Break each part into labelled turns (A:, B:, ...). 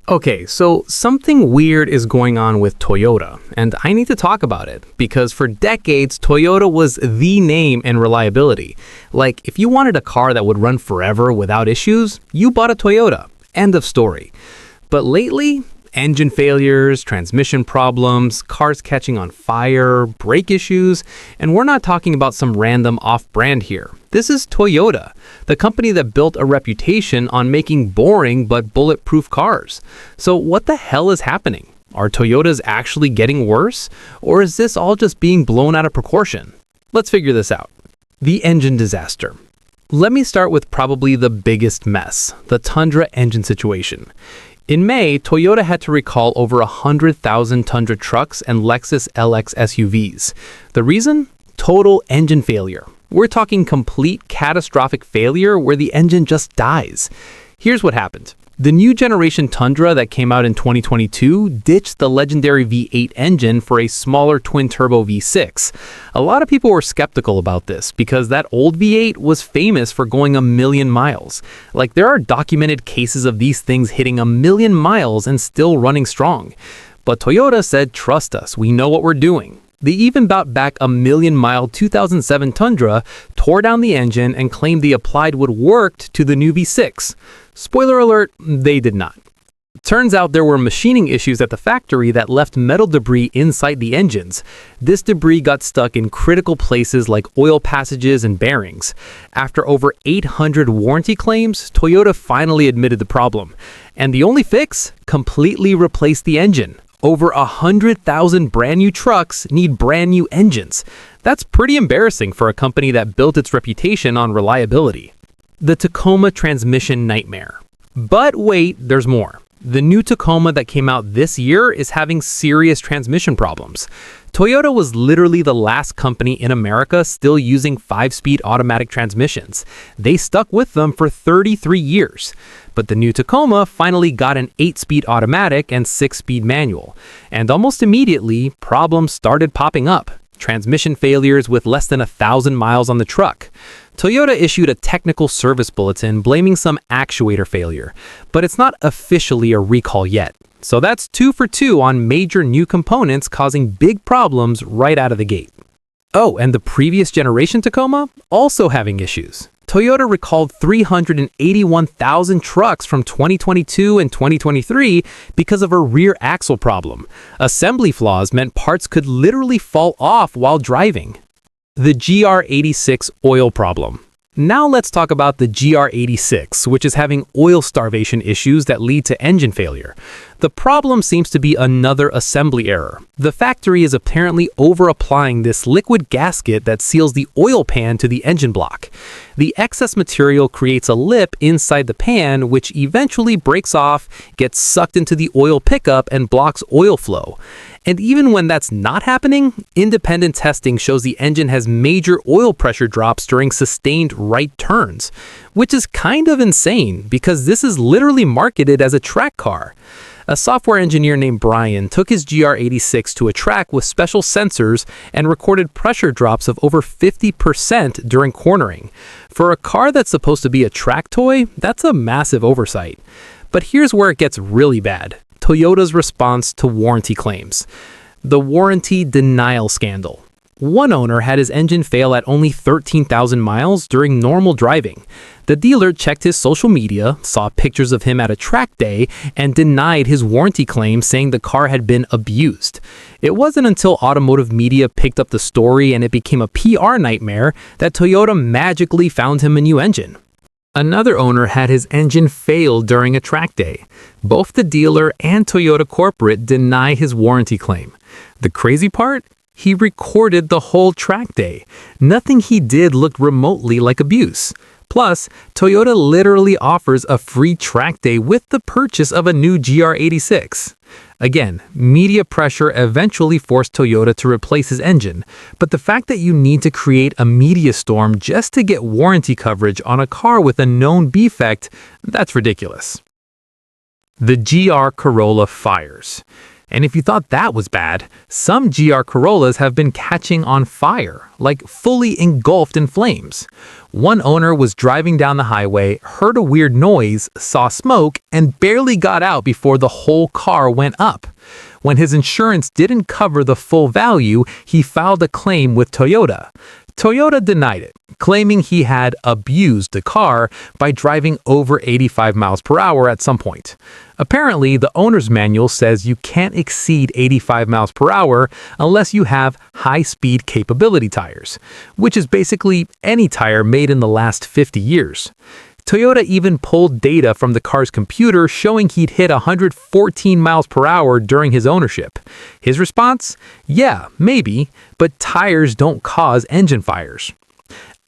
A: Okay, so something weird is going on with Toyota, and I need to talk about it because for decades, Toyota was the name in reliability. Like, if you wanted a car that would run forever without issues, you bought a Toyota. End of story. But lately, engine failures, transmission problems, cars catching on fire, brake issues, and we're not talking about some random off-brand here. This is Toyota, the company that built a reputation on making boring but bulletproof cars. So what the hell is happening? Are Toyotas actually getting worse? Or is this all just being blown out of proportion? Let's figure this out. The engine disaster. Let me start with probably the biggest mess, the Tundra engine situation. In May, Toyota had to recall over 100,000 Tundra trucks and Lexus LX SUVs. The reason? Total engine failure. We're talking complete catastrophic failure where the engine just dies. Here's what happened. The new generation Tundra that came out in 2022 ditched the legendary V8 engine for a smaller twin-turbo V6. A lot of people were skeptical about this because that old V8 was famous for going a million miles. Like, there are documented cases of these things hitting a million miles and still running strong. But Toyota said, trust us, we know what we're doing. They even brought back a million-mile 2007 Tundra, tore down the engine, and claimed the applied wood worked to the new V6. Spoiler alert, they did not. Turns out there were machining issues at the factory that left metal debris inside the engines. This debris got stuck in critical places like oil passages and bearings. After over 800 warranty claims, Toyota finally admitted the problem. And the only fix? Completely replace the engine. Over 100,000 brand new trucks need brand new engines. That's pretty embarrassing for a company that built its reputation on reliability. The Tacoma transmission nightmare. But wait, there's more. The new Tacoma that came out this year is having serious transmission problems. Toyota was literally the last company in America still using 5-speed automatic transmissions. They stuck with them for 33 years. But the new Tacoma finally got an 8-speed automatic and 6-speed manual. And almost immediately, problems started popping up. Transmission failures with less than 1,000 miles on the truck. Toyota issued a technical service bulletin blaming some actuator failure, but it's not officially a recall yet. So that's 2 for 2 on major new components causing big problems right out of the gate. Oh, and the previous generation Tacoma also having issues. Toyota recalled 381,000 trucks from 2022 and 2023 because of a rear axle problem. Assembly flaws meant parts could literally fall off while driving. The GR86 oil problem. Now let's talk about the GR86, which is having oil starvation issues that lead to engine failure. The problem seems to be another assembly error. The factory is apparently over-applying this liquid gasket that seals the oil pan to the engine block. The excess material creates a lip inside the pan, which eventually breaks off, gets sucked into the oil pickup, and blocks oil flow. And even when that's not happening, independent testing shows the engine has major oil pressure drops during sustained right turns, which is kind of insane because this is literally marketed as a track car. A software engineer named Brian took his GR86 to a track with special sensors and recorded pressure drops of over 50% during cornering. For a car that's supposed to be a track toy, that's a massive oversight. But here's where it gets really bad. Toyota's response to warranty claims. The warranty denial scandal. One owner had his engine fail at only 13,000 miles during normal driving. The dealer checked his social media, saw pictures of him at a track day, and denied his warranty claim, saying the car had been abused. It wasn't until automotive media picked up the story and it became a PR nightmare that Toyota magically found him a new engine. Another owner had his engine fail during a track day. Both the dealer and Toyota corporate deny his warranty claim. The crazy part? He recorded the whole track day. Nothing he did looked remotely like abuse. Plus, Toyota literally offers a free track day with the purchase of a new GR86. Again, media pressure eventually forced Toyota to replace his engine, but the fact that you need to create a media storm just to get warranty coverage on a car with a known defect, that's ridiculous. The GR Corolla fires. And if you thought that was bad, some GR Corollas have been catching on fire, like fully engulfed in flames. One owner was driving down the highway, heard a weird noise, saw smoke, and barely got out before the whole car went up. When his insurance didn't cover the full value, he filed a claim with Toyota. Toyota denied it, claiming he had abused the car by driving over 85 miles per hour at some point. Apparently, the owner's manual says you can't exceed 85 miles per hour unless you have high-speed capability tires, which is basically any tire made in the last 50 years. Toyota even pulled data from the car's computer showing he'd hit 114 miles per hour during his ownership. His response? Yeah, maybe, but tires don't cause engine fires.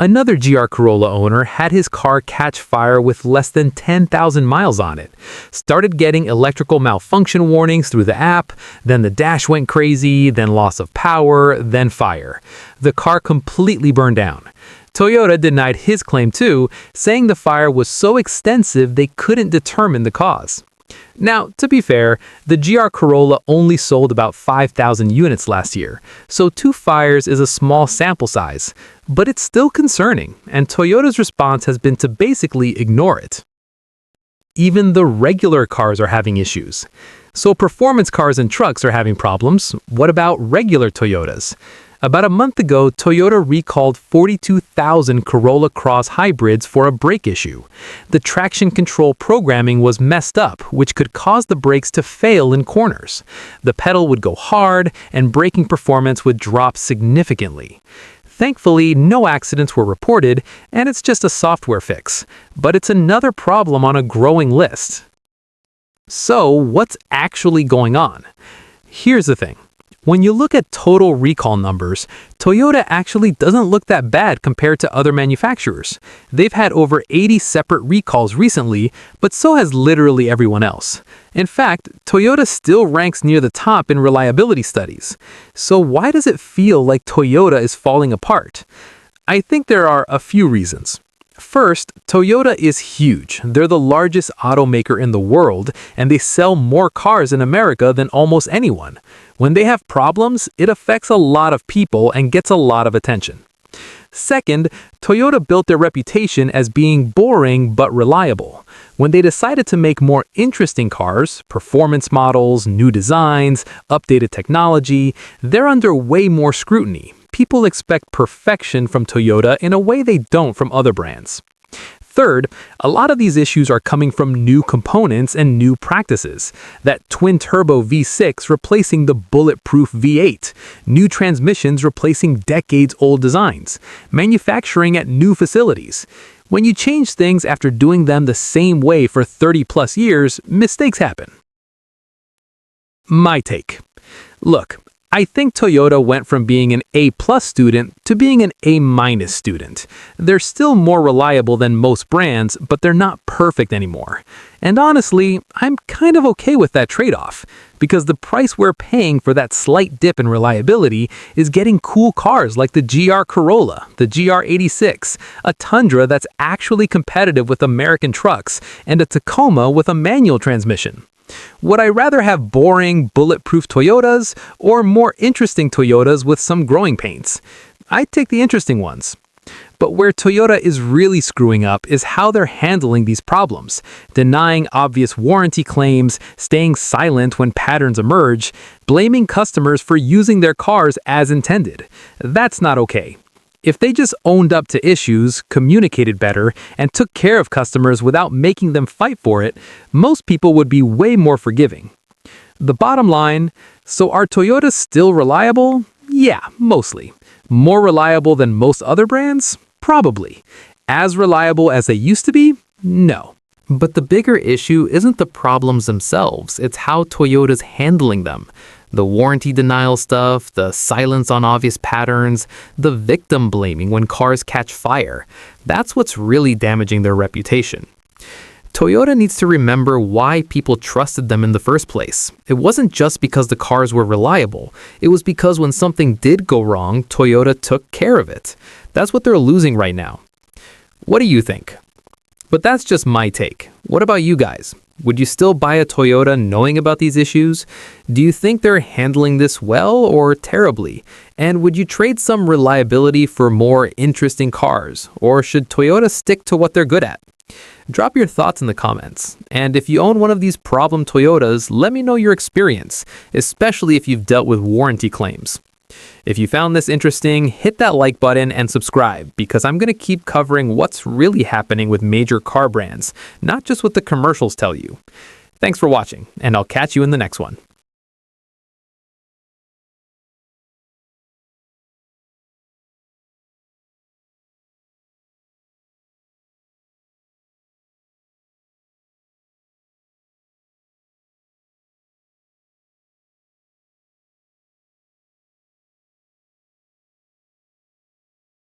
A: Another GR Corolla owner had his car catch fire with less than 10,000 miles on it. Started getting electrical malfunction warnings through the app, then the dash went crazy, then loss of power, then fire. The car completely burned down. Toyota denied his claim too, saying the fire was so extensive they couldn't determine the cause. Now, to be fair, the GR Corolla only sold about 5,000 units last year, so 2 fires is a small sample size, but it's still concerning, and Toyota's response has been to basically ignore it. Even the regular cars are having issues. So performance cars and trucks are having problems. What about regular Toyotas? About a month ago, Toyota recalled 42,000 Corolla Cross hybrids for a brake issue. The traction control programming was messed up, which could cause the brakes to fail in corners. The pedal would go hard, and braking performance would drop significantly. Thankfully, no accidents were reported, and it's just a software fix. But it's another problem on a growing list. So, what's actually going on? Here's the thing. When you look at total recall numbers, Toyota actually doesn't look that bad compared to other manufacturers. They've had over 80 separate recalls recently, but so has literally everyone else. In fact, Toyota still ranks near the top in reliability studies. So why does it feel like Toyota is falling apart? I think there are a few reasons. First, Toyota is huge. They're the largest automaker in the world, and they sell more cars in America than almost anyone. When they have problems, it affects a lot of people and gets a lot of attention. Second, Toyota built their reputation as being boring but reliable. When they decided to make more interesting cars, performance models, new designs, updated technology, they're under way more scrutiny. People expect perfection from Toyota in a way they don't from other brands. Third, a lot of these issues are coming from new components and new practices. That twin-turbo V6 replacing the bulletproof V8, new transmissions replacing decades-old designs, manufacturing at new facilities. When you change things after doing them the same way for 30-plus years, mistakes happen. My take. Look, I think Toyota went from being an A-plus student to being an A-minus student. They're still more reliable than most brands, but they're not perfect anymore. And honestly, I'm kind of okay with that trade-off, because the price we're paying for that slight dip in reliability is getting cool cars like the GR Corolla, the GR86, a Tundra that's actually competitive with American trucks, and a Tacoma with a manual transmission. Would I rather have boring, bulletproof Toyotas or more interesting Toyotas with some growing pains? I'd take the interesting ones. But where Toyota is really screwing up is how they're handling these problems, denying obvious warranty claims, staying silent when patterns emerge, blaming customers for using their cars as intended. That's not okay. If they just owned up to issues, communicated better, and took care of customers without making them fight for it, most people would be way more forgiving. The bottom line, so are Toyotas still reliable? Yeah, mostly. More reliable than most other brands? Probably. As reliable as they used to be? No. But the bigger issue isn't the problems themselves, it's how Toyota's handling them. The warranty denial stuff, the silence on obvious patterns, the victim blaming when cars catch fire. That's what's really damaging their reputation. Toyota needs to remember why people trusted them in the first place. It wasn't just because the cars were reliable. It was because when something did go wrong, Toyota took care of it. That's what they're losing right now. What do you think? But that's just my take. What about you guys? Would you still buy a Toyota knowing about these issues? Do you think they're handling this well or terribly? And would you trade some reliability for more interesting cars? Or should Toyota stick to what they're good at? Drop your thoughts in the comments. And if you own one of these problem Toyotas, let me know your experience, especially if you've dealt with warranty claims. If you found this interesting, hit that like button and subscribe, because I'm going to keep covering what's really happening with major car brands, not just what the commercials tell you. Thanks for watching, and I'll catch you in the next one.